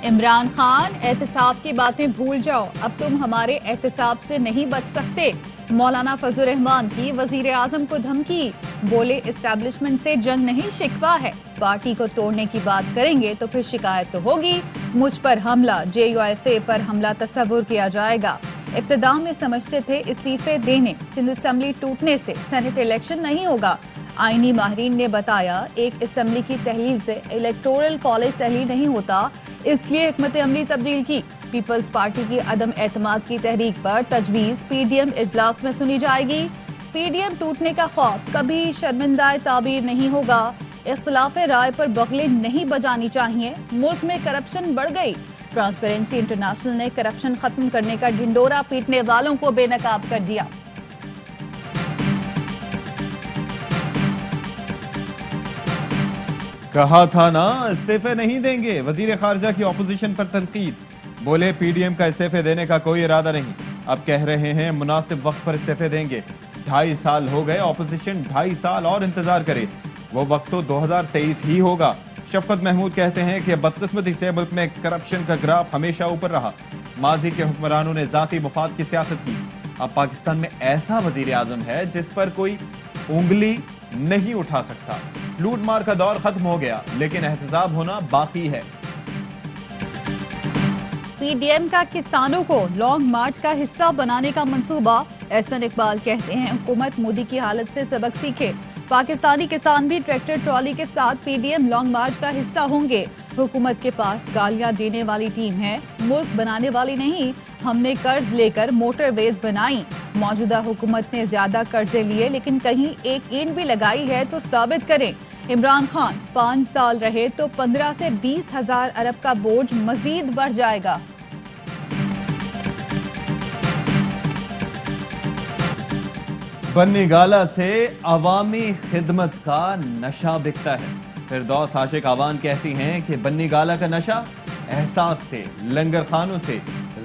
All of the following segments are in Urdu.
عمران خان احتساب کی باتیں بھول جاؤ، اب تم ہمارے احتساب سے نہیں بچ سکتے۔ مولانا فضل الرحمان کی وزیر اعظم کو دھمکی، بولے اسٹیبلشمنٹ سے جنگ نہیں شکوہ ہے، پارٹی کو توڑنے کی بات کریں گے تو پھر شکایت تو ہوگی، مجھ پر حملہ، JUIFA پر حملہ تصور کیا جائے گا۔ ابتدا میں سمجھتے تھے استعفے دینے، سندھ اسمبلی ٹوٹنے سے سینٹ الیکشن نہیں ہوگا۔ آئینی ماہرین نے بتایا ایک اسمبلی کی تحلیل سے الیکٹورل کالج تحلیل نہیں ہوتا، اس لیے حکمت عملی تبدیل کی۔ پیپلز پارٹی کی عدم اعتماد کی تحریک پر تجویز PDM اجلاس میں سنی جائے گی۔ PDM ٹوٹنے کا خوف کبھی شرمندہ تعبیر نہیں ہوگا۔ اختلاف رائے پر بغلیں نہیں بجانی چاہیے، ملک میں کرپشن بڑھ گئی۔ ٹرانسپیرنسی انٹرنیشنل نے کرپشن ختم کرنے کا ڈھنڈورا پیٹنے والوں کو بے نقاب کر دیا۔ کہا تھا نا استعفے نہیں دیں گے، وزیر خارجہ کی اپوزیشن پر تنقید، بولے PDM کا استعفے دینے کا کوئی ارادہ نہیں، اب کہہ رہے ہیں مناسب وقت پر استعفے دیں گے۔ 2.5 سال ہو گئے، اپوزیشن 2.5 سال اور انتظار کرے، وہ وقت تو 2023 ہی ہوگا۔ شفقت محمود کہتے ہیں کہ بدقسمتی سے ملک میں کرپشن کا گراف ہمیشہ اوپر رہا، ماضی کے حکمرانوں نے ذاتی مفاد کی سیاست کی، اب پاکستان میں ایسا وزیر اعظم ہے جس پر کوئی انگلی نہیں اٹھا سکتا۔ لوٹ مار کا دور ختم ہو گیا، لیکن احتساب ہونا باقی ہے۔ PDM کا کسانوں کو لانگ مارچ کا حصہ بنانے کا منصوبہ، احسن اقبال کہتے ہیں حکومت مودی کی حالت سے سبق سیکھے، پاکستانی کسان بھی ٹریکٹر ٹرالی کے ساتھ PDM لانگ مارچ کا حصہ ہوں گے۔ حکومت کے پاس گالیاں دینے والی ٹیم ہے، ملک بنانے والی نہیں، ہم نے قرض لے کر موٹر ویز بنائی، موجودہ حکومت نے زیادہ قرضے لیے لیکن کہیں ایک اینٹ بھی لگائی ہے تو ثابت کریں۔ عمران خان 5 سال رہے تو 15 سے 20 ہزار ارب کا بوجھ مزید بڑھ جائے گا۔ بنی گالہ سے عوامی خدمت کا نشہ بکتا ہے۔ فردوس عاشق آوان کہتی ہیں کہ بنی گالہ کا نشہ احساس سے، لنگر خانوں سے،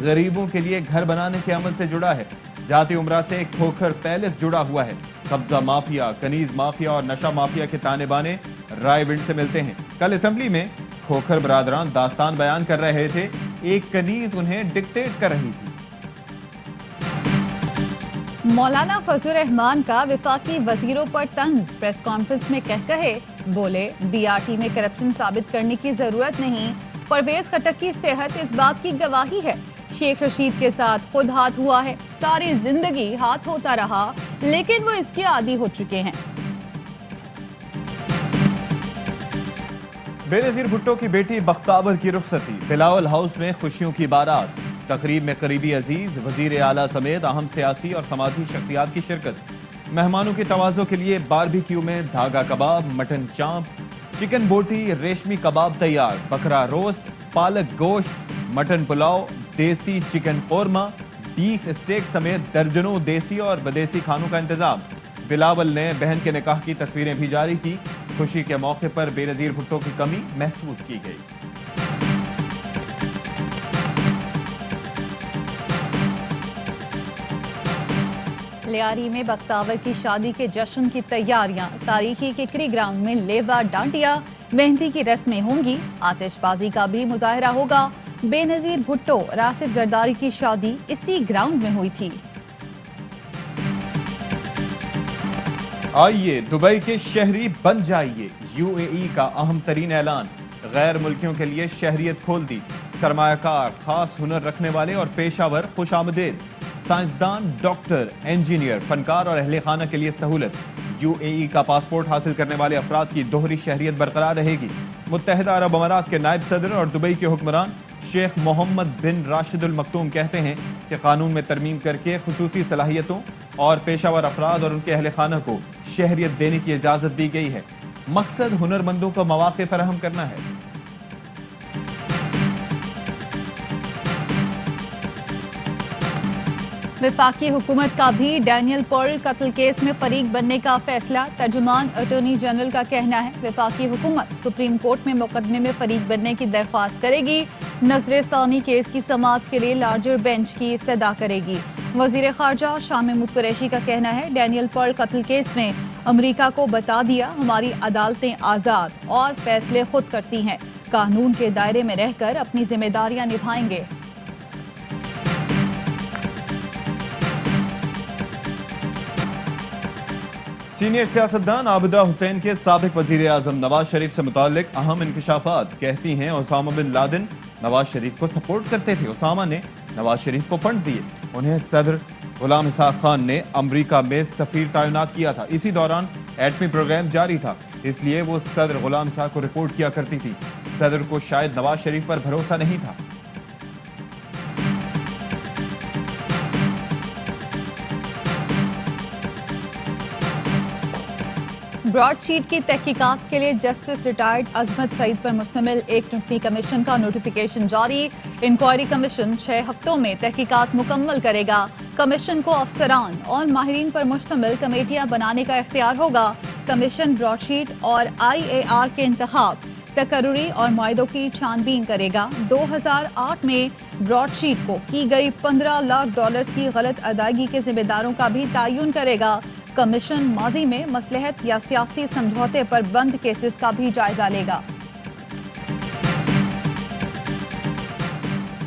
غریبوں کے لیے گھر بنانے کے عمل سے جڑا ہے۔ جاتی عمرہ سے ایک کھوکھر پیلس جڑا ہوا ہے۔ قبضہ مافیا، کنیز مافیا اور نشہ مافیا کے تانے بانے رائے ونڈ سے ملتے ہیں۔ کل اسمبلی میں کھوکھر برادران داستان بیان کر رہے تھے، ایک کنیز انہیں ڈکٹیٹ کر رہی تھی۔ مولانا فضل الرحمان کا وفاقی وزیروں پر طنز، پریس کانفرنس میں کہے، بولے BRT میں کرپشن ثابت کرنے کی ضرورت نہیں، پرویز خٹک کی صحت اس بات کی گواہی ہے، شیخ رشید کے ساتھ خود ہاتھ ہوا ہے، ساری زندگی ہاتھ ہوتا رہا لیکن وہ اس کے عادی ہو چکے ہیں۔ بے نظیر بھٹو کی بیٹی بختاور کی رخصتی، بلاول ہاؤس میں خوشیوں کی بارات، تقریب میں قریبی عزیز، وزیر اعلیٰ سمیت اہم سیاسی اور سماجی شخصیات کی شرکت۔ مہمانوں کی تواضع کے لیے باربیکیو میں دھاگا کباب، مٹن چانپ، چکن بوٹی، ریشمی کباب تیار، بکرا روسٹ، پالک گوشت، مٹن پلاؤ، دیسی چکن قورمہ، بیف اسٹیک سمیت درجنوں دیسی اور بدیسی کھانوں کا انتظام۔ بلاول نے بہن کے نکاح کی تصویریں بھی جاری کی، خوشی کے موقع پر بے نظیر بھٹو کی کمی محسوس کی گئی۔ لیاری میں بختاور کی شادی کے جشن کی تیاریاں، تاریخی ککری گراؤنڈ میں لیوا ڈانڈیا، مہندی کی رسمیں ہوں گی، آتش بازی کا بھی مظاہرہ ہوگا۔ بے نظیر بھٹو، راسف زرداری کی شادی اسی گراؤنڈ میں ہوئی تھی۔ آئیے دبئی کے شہری بن جائیے، UAE کا اہم ترین اعلان، غیر ملکیوں کے لیے شہریت کھول دی، سرمایہ کار، خاص ہنر رکھنے والے اور پیشہ ور خوش آمدید، سائنسدان، ڈاکٹر، انجینئر، فنکار اور اہل خانہ کے لیے سہولت۔ UAE کا پاسپورٹ حاصل کرنے والے افراد کی دوہری شہریت برقرار رہے گی۔ متحدہ عرب امارات کے نائب صدر اور دبئی کے حکمران شیخ محمد بن راشد المکتوم کہتے ہیں کہ قانون میں ترمیم کر کے خصوصی صلاحیتوں اور پیشہ ور افراد اور ان کے اہل خانہ کو شہریت دینے کی اجازت دی گئی ہے۔ مقصد ہنرمندوں کو مواقع فراہم کرنا ہے۔ وفاقی حکومت کا بھی ڈینیل پرل قتل کیس میں فریق بننے کا فیصلہ، ترجمان اٹارنی جنرل کا کہنا ہے وفاقی حکومت سپریم کورٹ میں مقدمے میں فریق بننے کی درخواست کرے گی، نظر ثانی کیس کی سماعت کے لیے لارجر بینچ کی استدعا کرے گی۔ وزیر خارجہ شاہ محمود قریشی کا کہنا ہے ڈینیل پرل قتل کیس میں امریکہ کو بتا دیا ہماری عدالتیں آزاد اور فیصلے خود کرتی ہیں، قانون کے دائرے میں رہ کر اپنی ذمہ داریاں نبھائیں گے۔ سینئر سیاستدان عابدہ حسین کے سابق وزیر اعظم نواز شریف سے متعلق اہم انکشافات۔ کہتی ہیں اسامہ بن لادن نواز شریف کو سپورٹ کرتے تھے، اسامہ نے نواز شریف کو فنڈ دیے، انہیں صدر غلام اسحاق خان نے امریکہ میں سفیر تعینات کیا تھا، اسی دوران ایٹمی پروگرام جاری تھا، اس لیے وہ صدر غلام اسحاق کو رپورٹ کیا کرتی تھی۔ صدر کو شاید نواز شریف پر بھروسہ نہیں تھا۔ براڈ شیٹ کی تحقیقات کے لیے جسٹس ریٹائرڈ عظمت سعید پر مشتمل ایک رکنی کمیشن کا نوٹیفیکیشن جاری۔ انکوائری کمیشن 6 ہفتوں میں تحقیقات مکمل کرے گا۔ کمیشن کو افسران اور ماہرین پر مشتمل کمیٹیاں بنانے کا اختیار ہوگا۔ کمیشن براڈ شیٹ اور IAR کے انتخاب، تقرری اور معاہدوں کی چھان بین کرے گا۔ 2008 میں براڈ شیٹ کو کی گئی $15 لاکھ کی غلط ادائیگی کے ذمہ داروں کا بھی تعین کرے گا۔ کمیشن ماضی میں مصلحت یا سیاسی سمجھوتے پر بند کیسز کا بھی جائزہ لے گا۔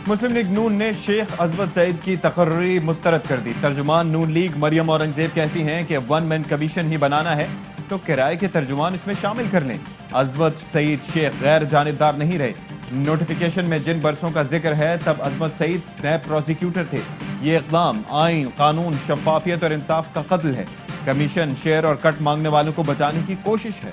مسلم لیگ نون نے شیخ عظمت سعید کی تقرری مسترد کر دی۔ ترجمان نون لیگ مریم اورنگزیب کہتی ہیں کہ 1 مین کمیشن ہی بنانا ہے تو کرائے کے ترجمان اس میں شامل کر لیں۔ عظمت سعید شیخ غیر جانبدار نہیں رہے۔ نوٹیفیکیشن میں جن برسوں کا ذکر ہے تب عظمت سعید نیب پروسیکیوٹر تھے۔ یہ اقدام آئین، قانون، شفافیت اور انصاف کا قتل ہے۔ کمیشن شیئر اور کٹ مانگنے والوں کو بچانے کی کوشش ہے۔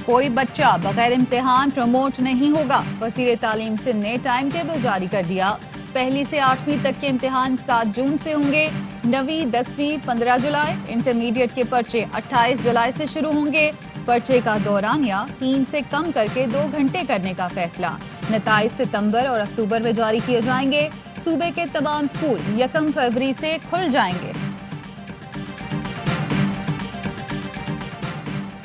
کوئی بچہ بغیر امتحان پروموٹ نہیں ہوگا، وزیر تعلیم سندھ نے ٹائم ٹیبل جاری کر دیا۔ پہلی سے 8ویں تک کے امتحان 7 جون سے ہوں گے، 9ویں 10ویں 15 جولائی، انٹرمیڈیٹ کے پرچے 28 جولائی سے شروع ہوں گے۔ پرچے کا دورانیہ 3 سے کم کر کے 2 گھنٹے کرنے کا فیصلہ۔ نتائج ستمبر اور اکتوبر میں جاری کیے جائیں گے۔ صوبے کے تمام اسکول 1 فروری سے کھل جائیں گے۔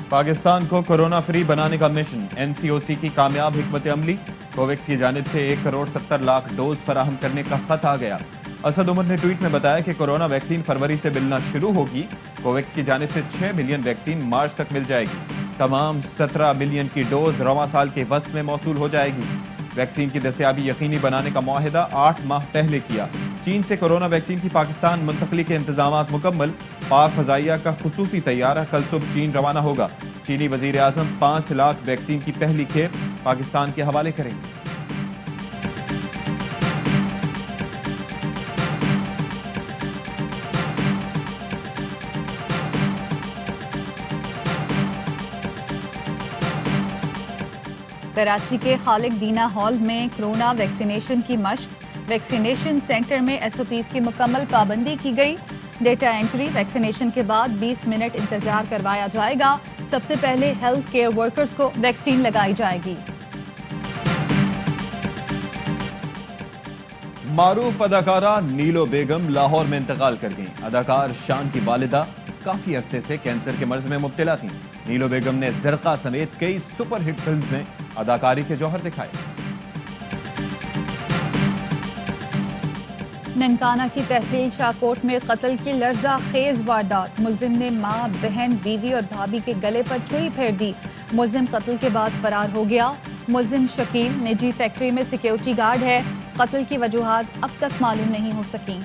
پاکستان کو کورونا فری بنانے کا مشن، NCOC کی کامیاب حکمت عملی۔ کوویکس کی جانب سے 1.70 کروڑ ڈوز فراہم کرنے کا خط آ گیا۔ اسد عمر نے ٹویٹ میں بتایا کہ کورونا ویکسین فروری سے ملنا شروع ہوگی۔ کوویکس کی جانب سے 6 ملین ویکسین مارچ تک مل جائے گی۔ تمام 17 ملین کی ڈوز رواں سال کے وسط میں موصول ہو جائے گی۔ ویکسین کی دستیابی یقینی بنانے کا معاہدہ 8 ماہ پہلے کیا۔ چین سے کورونا ویکسین کی پاکستان منتقلی کے انتظامات مکمل۔ پاک فضائیہ کا خصوصی طیارہ کل صبح چین روانہ ہوگا۔ چینی وزیر اعظم 5 لاکھ ویکسین کی پہلی کھیپ پاکستان کے حوالے کریں گے۔ کراچی کے خالق دینا ہال میں کرونا ویکسینیشن کی مشق۔ ویکسینیشن سینٹر میں SOPs کی مکمل پابندی کی گئی۔ ڈیٹا انٹری، ویکسینیشن کے بعد 20 منٹ انتظار کروایا جائے گا۔ سب سے پہلے ہیلتھ کیئر ورکرز کو ویکسین لگائی جائے گی۔ معروف اداکارہ نیلو بیگم لاہور میں انتقال کر گئیں۔ اداکار شان کی والدہ کافی عرصے سے کینسر کے مرض میں مبتلا تھیں۔ نیلو بیگم نے زرقہ سمیت کئی سپر ہٹ فلمز میں اداکاری کے جوہر دکھائے۔ ننکانہ کی تحصیل شاہکوٹ میں قتل کی لرزہ خیز واردات۔ ملزم نے ماں، بہن، بیوی اور بھابھی کے گلے پر چھری پھیر دی۔ ملزم قتل کے بعد فرار ہو گیا۔ ملزم شکیل نجی فیکٹری میں سیکیورٹی گارڈ ہے۔ قتل کی وجوہات اب تک معلوم نہیں ہو سکیں۔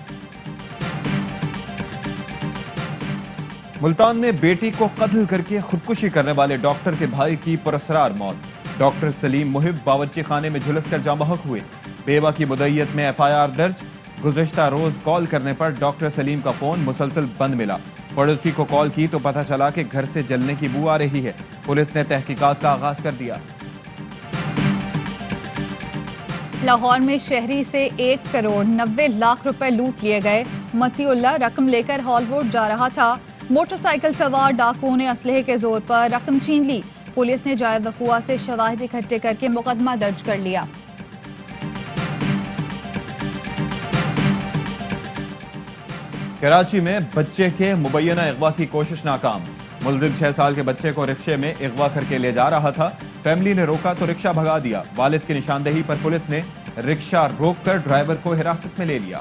ملتان میں بیٹی کو قتل کر کے خودکشی کرنے والے ڈاکٹر کے بھائی کی پراسرار موت۔ ڈاکٹر سلیم محب باورچی خانے میں جھلس کر جاں بحق ہوئے۔ بیوہ کی مدعیت میں FIR درج۔ گزشتہ روز کال کرنے پر ڈاکٹر سلیم کا فون مسلسل بند ملا۔ پڑوسی کو کال کی تو پتہ چلا کہ گھر سے جلنے کی بو آ رہی ہے۔ پولیس نے تحقیقات کا آغاز کر دیا۔ لاہور میں شہری سے 1.90 کروڑ لوٹ لیے گئے۔ متی اللہ رقم لے کر ہال روڈ جا رہا تھا۔ موٹر سائیکل سوار ڈاکوؤں نے اسلحے کے زور پر رقم چھین لی۔ پولیس نے جائے وقوع سے شواہد اکٹھے کر کے مقدمہ درج کر لیا۔ کراچی میں بچے کے مبینہ اغوا کی کوشش ناکام۔ ملزم 6 سال کے بچے کو رکشے میں اغوا کر کے لے جا رہا تھا۔ فیملی نے روکا تو رکشہ بھگا دیا۔ والد کی نشاندہی پر پولیس نے رکشہ روک کر ڈرائیور کو حراست میں لے لیا۔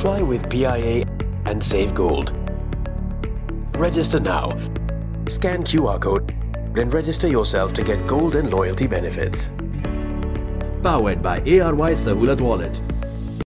Fly with PIA and save gold. Register now. Scan QR code and register yourself to get gold and loyalty benefits. Powered by ARY Sahulat Wallet.